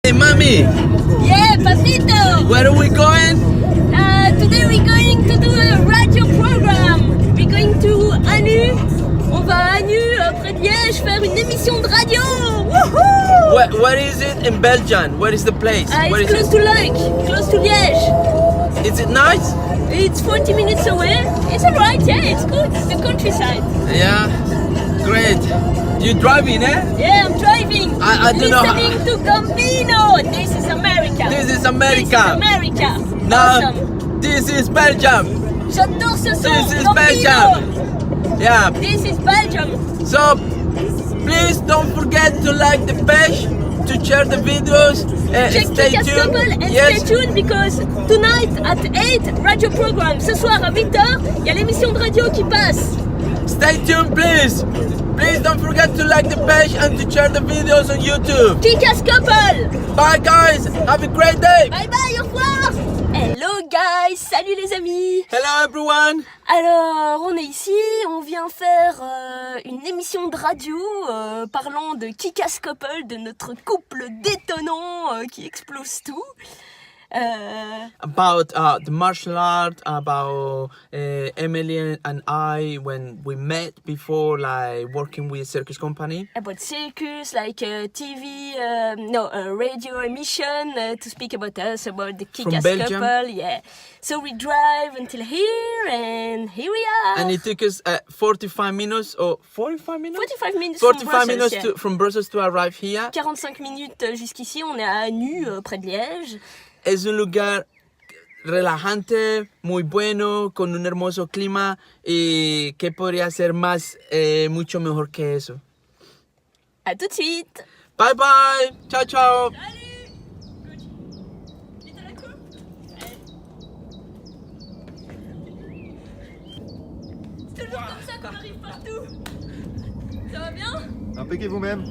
Hey, mommy! Yeah, papito! Where are we going? Today we're going to do a radio program. We're going to Anu. On va à Anu, près de Liège, faire une émission de radio. Woohoo! Where is it in Belgium? Where is the place? Where It's is close to Luik, close to Liège. Is it nice? It's 40 minutes away. It's alright, yeah, it's good. It's the countryside. Yeah, great. You driving, eh? Yeah, I'm driving. I don't know. Listening to Gambino. This is America. This is America. This is America. Now, Awesome. this is Belgium. J'adore ce son. This is Gambino. Belgium. Yeah. This is Belgium. So, please don't forget to like the page, to share the videos, Check stay Kick-Ass tuned. Couple and Yes. stay tuned because tonight at 8, radio program. Ce soir à 8h, il y a l'émission de radio qui passe. Stay tuned, please. Please don't forget to like the page and to share the videos on YouTube. Kick-Ass Couple. Bye, guys. Have a great day. Bye bye, au revoir. Hello guys, salut les amis. Hello, everyone. Alors, on est ici, on vient faire une émission de radio parlant de Kick-Ass Couple, de notre couple détonnant qui explose tout. About the martial art, about Emily and I when we met before, like working with circus company. About circus, like TV, radio emission to speak about us, about the Kick-Ass Belgium. Couple, yeah. So we drive until here, and here we are. And it took us 45 minutes or 45 minutes? 45 minutes 45 from minutes Brussels, yeah. from Brussels to arrive here. 45 minutes jusqu'ici, on est à Anu, près de Liège. Es un lugar relajante, muy bueno, con un hermoso clima y que podría ser más, mucho mejor que eso. À tout de suite. Bye bye, ciao ciao. C'est toujours comme ça qu'on arrive partout. Ça va bien? Impeccez vous-même.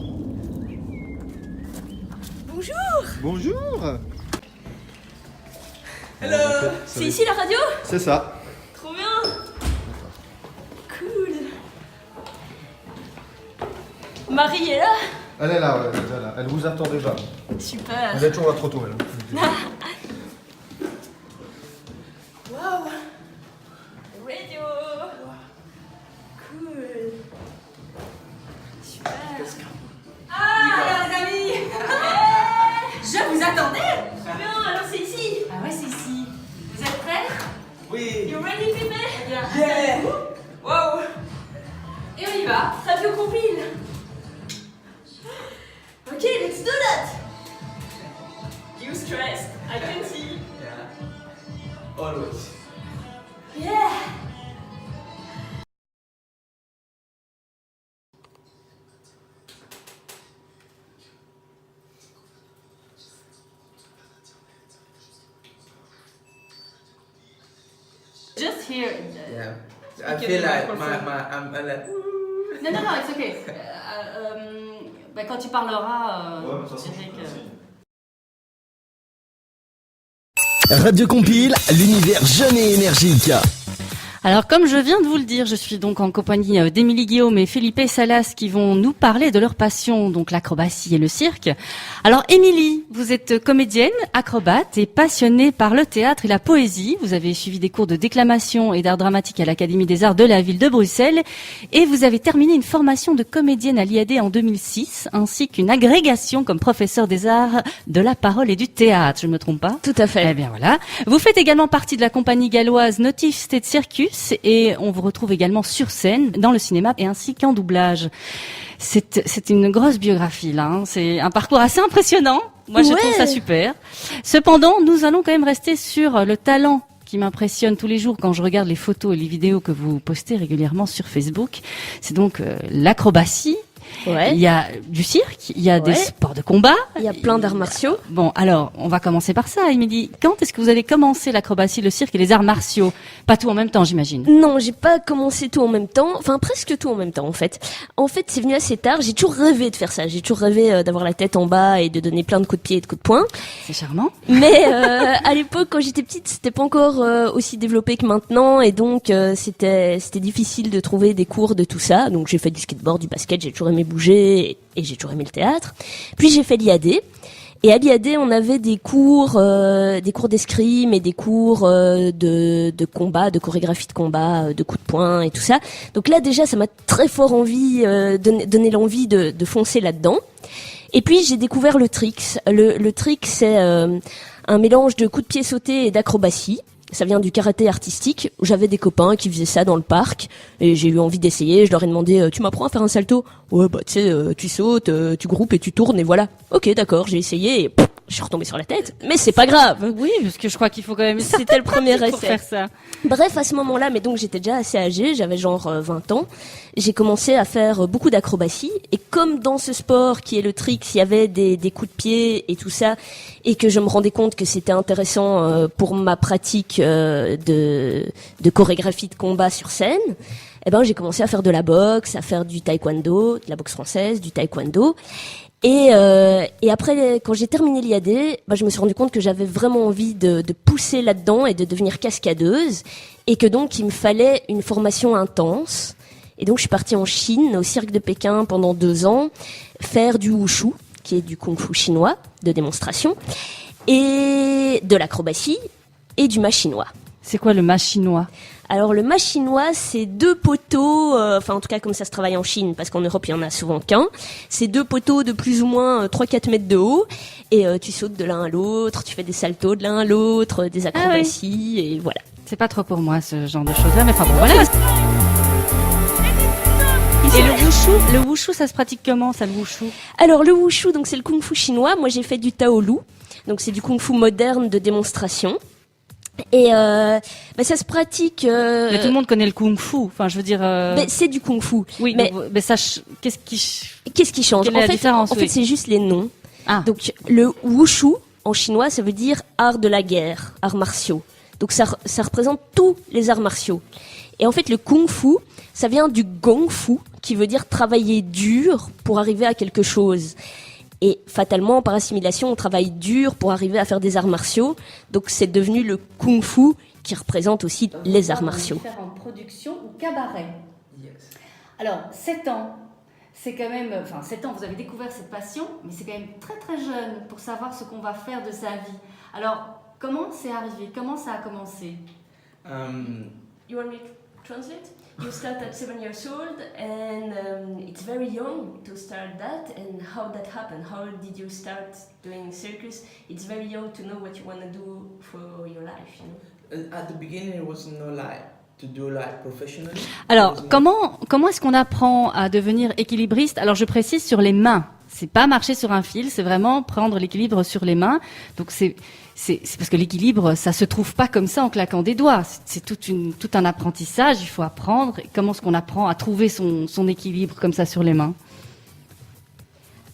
Bonjour. Bonjour. Hello. C'est ici la radio? C'est ça. Trop bien. Cool. Marie est là? Elle est là, ouais, elle est là. Elle vous attend déjà. Super. Vous êtes toujours là trop tôt, elle. Wow. Radio. Cool. Super. Ah, les amis. Je vous attendais. Très bien, alors c'est ici. Ah ouais, c'est ici. Vous êtes prêts? Oui. You ready, Pépé? Yeah. Wow. Et on y va. Radio compile. Okay, let's do that. You stressed? I can see. Yeah. Always. Yeah. Just here. Yeah. I Okay, feel the like microphone. I'm like. Non, it's okay. Quand tu parleras, je dirais que... Radio Compile, l'univers jeune et énergique. Alors, comme je viens de vous le dire, je suis donc en compagnie d'Émilie Guillaume et Felipe Salas qui vont nous parler de leur passion, donc l'acrobatie et le cirque. Alors, Émilie, vous êtes comédienne, acrobate et passionnée par le théâtre et la poésie. Vous avez suivi des cours de déclamation et d'art dramatique à l'Académie des Arts de la ville de Bruxelles et vous avez terminé une formation de comédienne à l'IAD en 2006 ainsi qu'une agrégation comme professeur des arts de la parole et du théâtre. Je ne me trompe pas? Tout à fait. Eh bien voilà. Vous faites également partie de la compagnie galloise Notif State Circus et on vous retrouve également sur scène, dans le cinéma et ainsi qu'en doublage. C'est une grosse biographie là, hein. C'est un parcours assez impressionnant. Moi je trouve ça super. Cependant, nous allons quand même rester sur le talent qui m'impressionne tous les jours quand je regarde les photos et les vidéos que vous postez régulièrement sur Facebook. C'est donc l'acrobatie. Ouais. Il y a du cirque, il y a des sports de combat. Il y a plein d'arts martiaux. Bon, alors, on va commencer par ça, Émilie. Quand est-ce que vous avez commencé l'acrobatie, le cirque et les arts martiaux? Pas tout en même temps, j'imagine. Non, j'ai pas commencé tout en même temps. Enfin, presque tout en même temps, en fait. En fait, c'est venu assez tard. J'ai toujours rêvé de faire ça. J'ai toujours rêvé d'avoir la tête en bas et de donner plein de coups de pied et de coups de poing. C'est charmant. Mais à l'époque, quand j'étais petite, c'était pas encore aussi développé que maintenant. Et donc, c'était difficile de trouver des cours de tout ça. Donc, j'ai fait du skateboard, du basket. J'ai toujours aimé bouger et j'ai toujours aimé le théâtre. Puis, j'ai fait l'IAD. Et à l'IAD, on avait des cours d'escrime et des cours de combat, de chorégraphie de combat, de coups de poing et tout ça. Donc là, déjà, ça m'a très fort donné l'envie de foncer là-dedans. Et puis, j'ai découvert le tricks. Le tricks, c'est un mélange de coups de pied sautés et d'acrobatie. Ça vient du karaté artistique. J'avais des copains qui faisaient ça dans le parc et j'ai eu envie d'essayer. Je leur ai demandé tu m'apprends à faire un salto? Ouais, bah tu sais, tu sautes, tu groupes et tu tournes et voilà. Ok, d'accord, j'ai essayé et je suis retombée sur la tête. Mais c'est pas grave. Oui, parce que je crois qu'il faut quand même. C'était le premier pour essai. faire ça. Bref, à ce moment-là, mais donc j'étais déjà assez âgée, j'avais genre 20 ans. J'ai commencé à faire beaucoup d'acrobatie et comme dans ce sport qui est le tricks, il y avait des coups de pied et tout ça et que je me rendais compte que c'était intéressant pour ma pratique de chorégraphie de combat sur scène, eh ben j'ai commencé à faire de la boxe, à faire du taekwondo, de la boxe française, du taekwondo. Et après, quand j'ai terminé l'IAD, je me suis rendu compte que j'avais vraiment envie de pousser là-dedans et de devenir cascadeuse, et que donc il me fallait une formation intense. Et donc je suis partie en Chine, au cirque de Pékin, pendant 2 ans, faire du wushu, qui est du kung-fu chinois de démonstration, et de l'acrobatie et du ma chinois. C'est quoi le ma chinois? Alors le ma chinois, c'est 2 poteaux, enfin en tout cas comme ça se travaille en Chine, parce qu'en Europe il y en a souvent qu'un. C'est 2 poteaux de plus ou moins 3-4 mètres de haut, et tu sautes de l'un à l'autre, tu fais des saltos de l'un à l'autre, des acrobaties, et voilà. C'est pas trop pour moi ce genre de choses-là, mais enfin bon, voilà. Et le wushu, ça se pratique comment, ça, le wushu? Alors le wushu, donc c'est le kung-fu chinois. Moi j'ai fait du taolu, donc c'est du kung-fu moderne de démonstration. Et ça se pratique. Mais tout le monde connaît le kung-fu. Enfin, je veux dire. Mais c'est du kung-fu. Oui, mais ça, qu'est-ce qui change? Quelle est la différence? En fait, c'est juste les noms. Ah. Donc le wushu en chinois, ça veut dire art de la guerre, arts martiaux. Donc ça représente tous les arts martiaux. Et en fait, le kung-fu, ça vient du gong-fu, qui veut dire travailler dur pour arriver à quelque chose. Et fatalement, par assimilation, on travaille dur pour arriver à faire des arts martiaux. Donc c'est devenu le kung-fu qui représente aussi les arts martiaux. Différentes productions ou cabaret. Alors, 7 ans, c'est quand même... Enfin, 7 ans, vous avez découvert cette passion, mais c'est quand même très très jeune pour savoir ce qu'on va faire de sa vie. Alors, comment c'est arrivé? Comment ça a commencé? You want me to translate? You start at 7 years old, and it's very young to start that. And how that happened? How did you start doing circus? It's very young to know what you want to do for your life, you know. At the beginning, it was not like to do like professionally. Alors, comment est-ce qu'on apprend à devenir équilibriste? Alors, je précise sur les mains. C'est pas marcher sur un fil, c'est vraiment prendre l'équilibre sur les mains. Donc c'est parce que l'équilibre, ça se trouve pas comme ça en claquant des doigts. C'est tout un apprentissage. Il faut apprendre. Et comment est-ce qu'on apprend à trouver son équilibre comme ça sur les mains?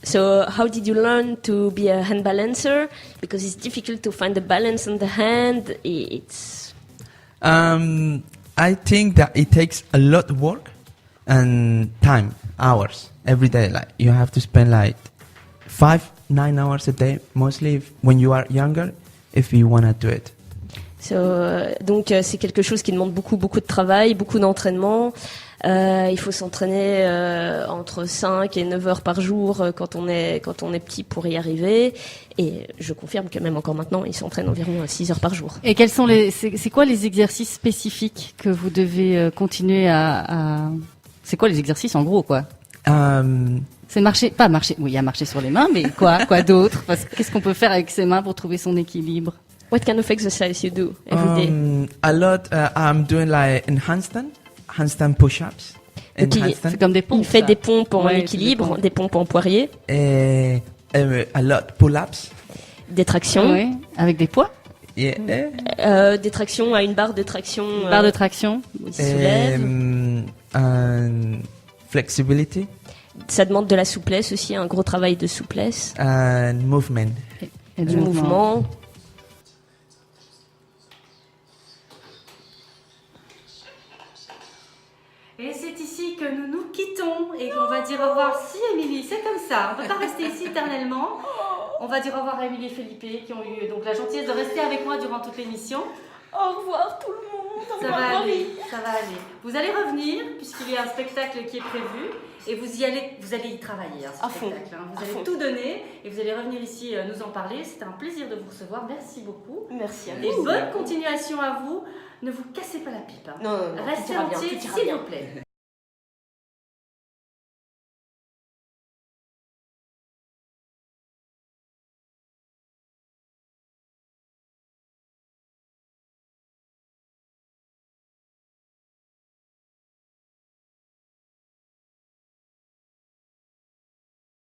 So how did you learn to be a hand balancer? Because it's difficult to find the balance on the hand. It's. I think that it takes a lot of work and time, hours every day. Like you have to spend like 5-9 hours a day, mostly when you are younger, if you want to do it. Donc c'est quelque chose qui demande beaucoup de travail, beaucoup d'entraînement. Il faut s'entraîner entre 5 et 9 heures par jour quand on est petit pour y arriver. Et je confirme que même encore maintenant, ils s'entraînent environ 6 heures par jour. Et quels sont c'est quoi les exercices spécifiques que vous devez continuer à... C'est quoi les exercices en gros, quoi? C'est pas marcher. Oui, il y a marcher sur les mains, mais quoi d'autre? Qu'est-ce qu'on peut faire avec ses mains pour trouver son équilibre? What kind of exercise you do every day? A lot. I'm doing like in handstand push-ups. C'est comme des pompes. Il fait des pompes en équilibre, des pompes en poirier. A lot pull-ups. Des tractions. Oui, avec des poids. Yeah. Des tractions à une barre de traction. Une barre de traction. Il se soulève. Flexibility. Ça demande de la souplesse aussi, un gros travail de souplesse. Movement. Et du mouvement. Et c'est ici que nous nous quittons et qu'on va dire au revoir. Si, Émilie, c'est comme ça. On ne peut pas rester ici éternellement. On va dire au revoir à Émilie et Felipe qui ont eu donc la gentillesse de rester avec moi durant toute l'émission. Au revoir tout le monde. Au Ça revoir, va Marie. aller, ça va aller. Vous allez revenir, puisqu'il y a un spectacle qui est prévu, et vous allez y travailler, hein, ce À fond. spectacle. Hein. Vous À allez fond. tout donner, et vous allez revenir ici nous en parler. C'était un plaisir de vous recevoir. Merci beaucoup. Merci à Et vous. bonne continuation à vous. Ne vous cassez pas la pipe. Hein. Non, non, non, tout Restez ira bien, entiers, tout ira s'il bien. vous plaît.